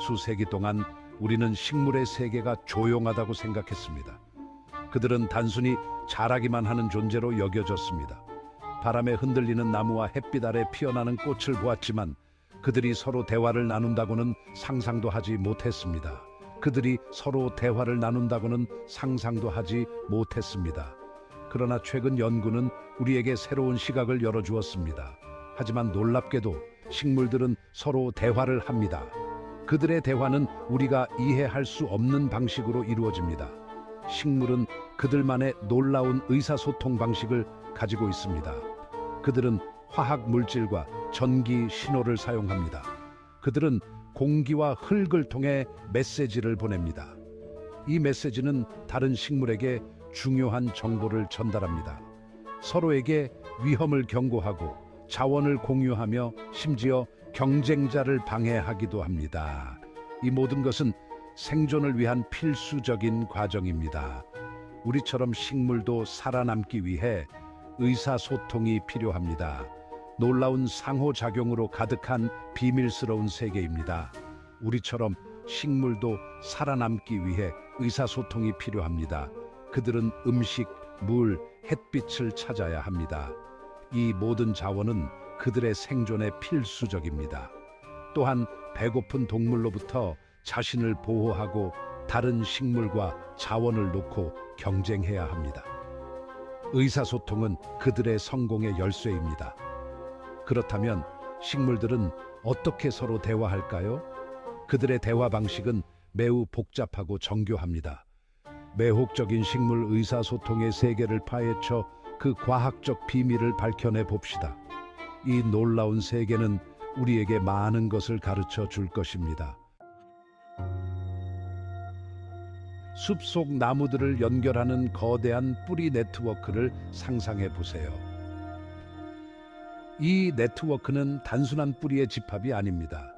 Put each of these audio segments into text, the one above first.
수세기 동안 우리는 식물의 세계가 조용하다고 생각했습니다. 그들은 단순히 자라기만 하는 존재로 여겨졌습니다. 바람에 흔들리는 나무와 햇빛 아래 피어나는 꽃을 보았지만 그들이 서로 대화를 나눈다고는 상상도 하지 못했습니다. 그들이 서로 대화를 나눈다고는 상상도 하지 못했습니다. 그러나 최근 연구는 우리에게 새로운 시각을 열어주었습니다. 하지만 놀랍게도 식물들은 서로 대화를 합니다. 그들의 대화는 우리가 이해할 수 없는 방식으로 이루어집니다. 식물은 그들만의 놀라운 의사소통 방식을 가지고 있습니다. 그들은 화학 물질과 전기 신호를 사용합니다. 그들은 공기와 흙을 통해 메시지를 보냅니다. 이 메시지는 다른 식물에게 중요한 정보를 전달합니다. 서로에게 위험을 경고하고 자원을 공유하며 심지어 경쟁자를 방해하기도 합니다. 이 모든 것은 생존을 위한 필수적인 과정입니다. 우리처럼 식물도 살아남기 위해 의사소통이 필요합니다. 놀라운 상호작용으로 가득한 비밀스러운 세계입니다. 우리처럼 식물도 살아남기 위해 의사소통이 필요합니다. 그들은 음식, 물, 햇빛을 찾아야 합니다. 이 모든 자원은 그들의 생존에 필수적입니다. 또한 배고픈 동물로부터 자신을 보호하고 다른 식물과 자원을 놓고 경쟁해야 합니다. 의사소통은 그들의 성공의 열쇠입니다. 그렇다면 식물들은 어떻게 서로 대화할까요? 그들의 대화 방식은 매우 복잡하고 정교합니다. 매혹적인 식물 의사소통의 세계를 파헤쳐 그 과학적 비밀을 밝혀내 봅시다. 이 놀라운 세계는 우리에게 많은 것을 가르쳐 줄 것입니다. 숲속 나무들을 연결하는 거대한 뿌리 네트워크를 상상해 보세요. 이 네트워크는 단순한 뿌리의 집합이 아닙니다.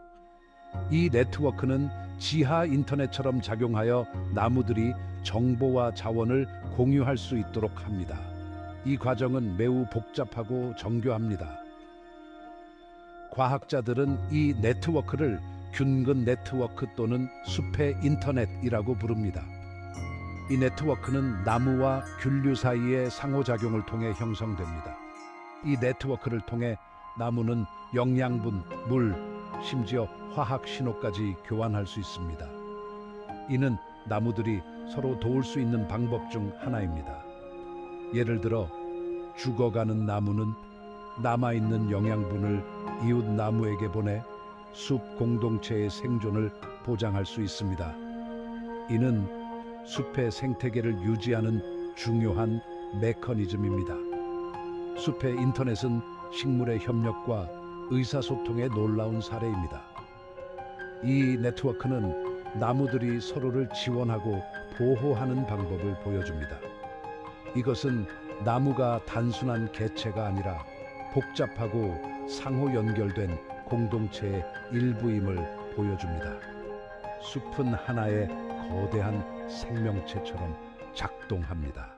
이 네트워크는 지하 인터넷처럼 작용하여 나무들이 정보와 자원을 공유할 수 있도록 합니다. 이 과정은 매우 복잡하고 정교합니다. 과학자들은 이 네트워크를 균근 네트워크 또는 숲의 인터넷이라고 부릅니다. 이 네트워크는 나무와 균류 사이의 상호작용을 통해 형성됩니다. 이 네트워크를 통해 나무는 영양분, 물, 심지어 화학 신호까지 교환할 수 있습니다. 이는 나무들이 서로 도울 수 있는 방법 중 하나입니다. 예를 들어 죽어가는 나무는 남아있는 영양분을 이웃 나무에게 보내 숲 공동체의 생존을 보장할 수 있습니다. 이는 숲의 생태계를 유지하는 중요한 메커니즘입니다. 숲의 인터넷은 식물의 협력과 의사소통의 놀라운 사례입니다. 이 네트워크는 나무들이 서로를 지원하고 보호하는 방법을 보여줍니다. 이것은 나무가 단순한 개체가 아니라 복잡하고 상호 연결된 공동체의 일부임을 보여줍니다. 숲은 하나의 거대한 생명체처럼 작동합니다.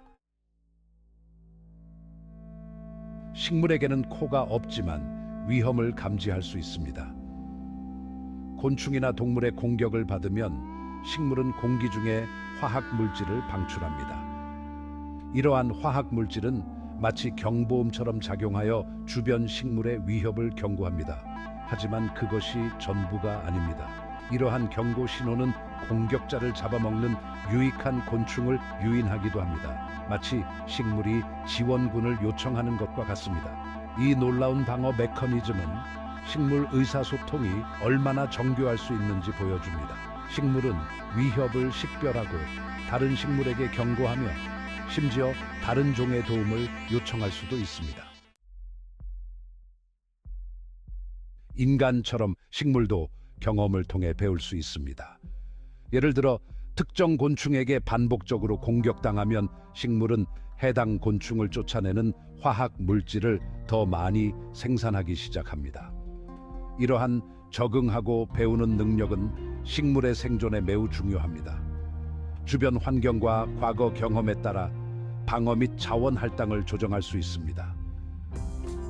식물에게는 코가 없지만 위험을 감지할 수 있습니다. 곤충이나 동물의 공격을 받으면 식물은 공기 중에 화학 물질을 방출합니다. 이러한 화학 물질은 마치 경보음처럼 작용하여 주변 식물의 위협을 경고합니다. 하지만 그것이 전부가 아닙니다. 이러한 경고 신호는 공격자를 잡아먹는 유익한 곤충을 유인하기도 합니다. 마치 식물이 지원군을 요청하는 것과 같습니다. 이 놀라운 방어 메커니즘은 식물 의사소통이 얼마나 정교할 수 있는지 보여줍니다. 식물은 위협을 식별하고 다른 식물에게 경고하며 심지어 다른 종의 도움을 요청할 수도 있습니다. 인간처럼 식물도 경험을 통해 배울 수 있습니다. 예를 들어 특정 곤충에게 반복적으로 공격당하면 식물은 해당 곤충을 쫓아내는 화학 물질을 더 많이 생산하기 시작합니다. 이러한 적응하고 배우는 능력은 식물의 생존에 매우 중요합니다. 주변 환경과 과거 경험에 따라 방어 및 자원 할당을 조정할 수 있습니다.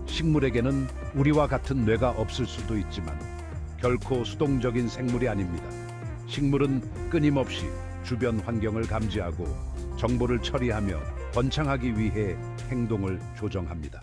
식물에게는 우리와 같은 뇌가 없을 수도 있지만 결코 수동적인 생물이 아닙니다. 식물은 끊임없이 주변 환경을 감지하고 정보를 처리하며 번창하기 위해 행동을 조정합니다.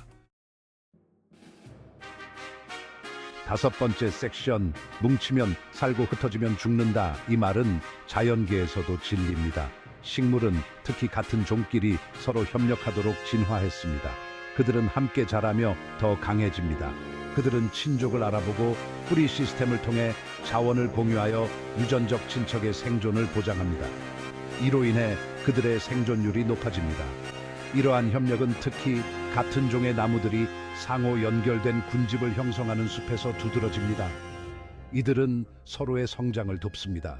다섯 번째 섹션, 뭉치면 살고 흩어지면 죽는다. 이 말은 자연계에서도 진리입니다. 식물은 특히 같은 종끼리 서로 협력하도록 진화했습니다. 그들은 함께 자라며 더 강해집니다. 그들은 친족을 알아보고 뿌리 시스템을 통해 자원을 공유하여 유전적 친척의 생존을 보장합니다. 이로 인해 그들의 생존율이 높아집니다. 이러한 협력은 특히 같은 종의 나무들이 상호 연결된 군집을 형성하는 숲에서 두드러집니다. 이들은 서로의 성장을 돕습니다.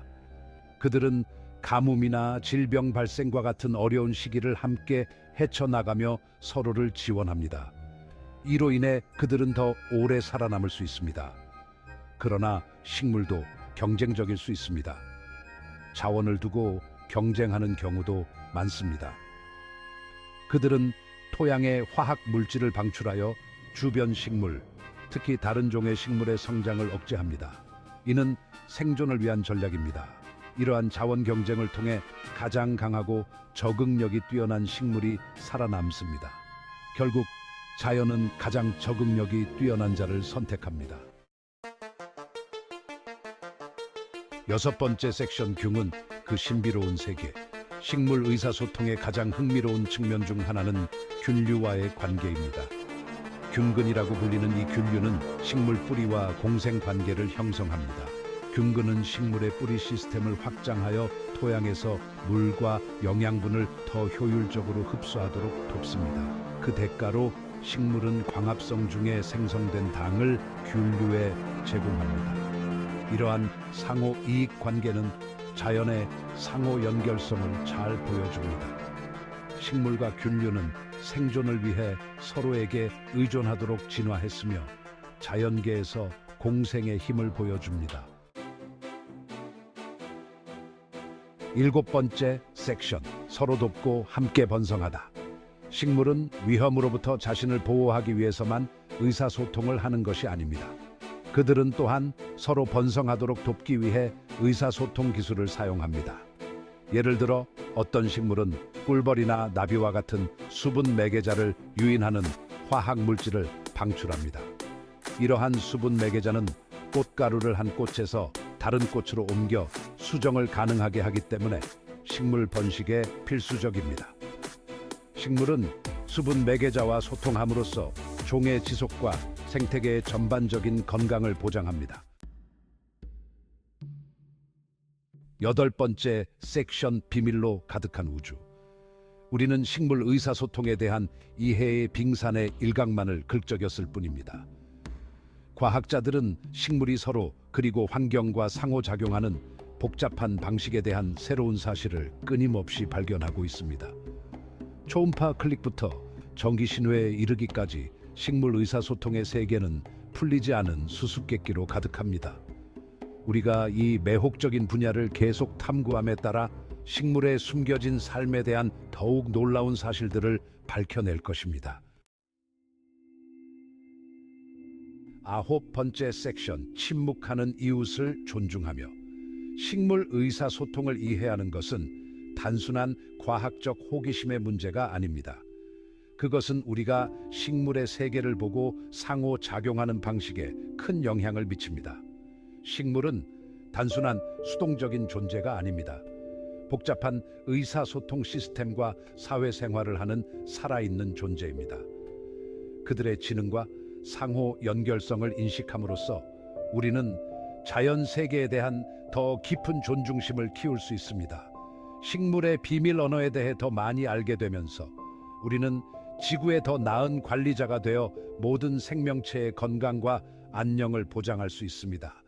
그들은 가뭄이나 질병 발생과 같은 어려운 시기를 함께 헤쳐나가며 서로를 지원합니다. 이로 인해 그들은 더 오래 살아남을 수 있습니다. 그러나 식물도 경쟁적일 수 있습니다. 자원을 두고 경쟁하는 경우도 많습니다. 그들은 토양에 화학 물질을 방출하여 주변 식물, 특히 다른 종의 식물의 성장을 억제합니다. 이는 생존을 위한 전략입니다. 이러한 자원 경쟁을 통해 가장 강하고 적응력이 뛰어난 식물이 살아남습니다. 결국 자연은 가장 적응력이 뛰어난 자를 선택합니다. 여섯 번째 섹션, 균은 그 신비로운 세계. 식물 의사소통의 가장 흥미로운 측면 중 하나는 균류와의 관계입니다. 균근이라고 불리는 이 균류는 식물 뿌리와 공생 관계를 형성합니다. 균근은 식물의 뿌리 시스템을 확장하여 토양에서 물과 영양분을 더 효율적으로 흡수하도록 돕습니다. 그 대가로 식물은 광합성 중에 생성된 당을 균류에 제공합니다. 이러한 상호 이익 관계는 자연의 상호 연결성을 잘 보여줍니다. 식물과 균류는 생존을 위해 서로에게 의존하도록 진화했으며 자연계에서 공생의 힘을 보여줍니다. 일곱 번째 섹션, 서로 돕고 함께 번성하다. 식물은 위험으로부터 자신을 보호하기 위해서만 의사소통을 하는 것이 아닙니다. 그들은 또한 서로 번성하도록 돕기 위해 의사소통 기술을 사용합니다. 예를 들어 어떤 식물은 꿀벌이나 나비와 같은 수분 매개자를 유인하는 화학 물질을 방출합니다. 이러한 수분 매개자는 꽃가루를 한 꽃에서 다른 꽃으로 옮겨 수정을 가능하게 하기 때문에 식물 번식에 필수적입니다. 식물은 수분 매개자와 소통함으로써 종의 지속과 생태계의 전반적인 건강을 보장합니다. 여덟 번째 섹션, 비밀로 가득한 우주. 우리는 식물 의사소통에 대한 이해의 빙산의 일각만을 긁적였을 뿐입니다. 과학자들은 식물이 서로 그리고 환경과 상호작용하는 복잡한 방식에 대한 새로운 사실을 끊임없이 발견하고 있습니다. 초음파 클릭부터 전기 신호에 이르기까지 식물 의사소통의 세계는 풀리지 않은 수수께끼로 가득합니다. 우리가 이 매혹적인 분야를 계속 탐구함에 따라 식물의 숨겨진 삶에 대한 더욱 놀라운 사실들을 밝혀낼 것입니다. 아홉 번째 섹션, 침묵하는 이웃을 존중하며. 식물 의사소통을 이해하는 것은 단순한 과학적 호기심의 문제가 아닙니다. 그것은 우리가 식물의 세계를 보고 상호작용하는 방식에 큰 영향을 미칩니다. 식물은 단순한 수동적인 존재가 아닙니다. 복잡한 의사소통 시스템과 사회생활을 하는 살아있는 존재입니다. 그들의 지능과 상호 연결성을 인식함으로써 우리는 자연 세계에 대한 더 깊은 존중심을 키울 수 있습니다. 식물의 비밀 언어에 대해 더 많이 알게 되면서 우리는 지구의 더 나은 관리자가 되어 모든 생명체의 건강과 안녕을 보장할 수 있습니다.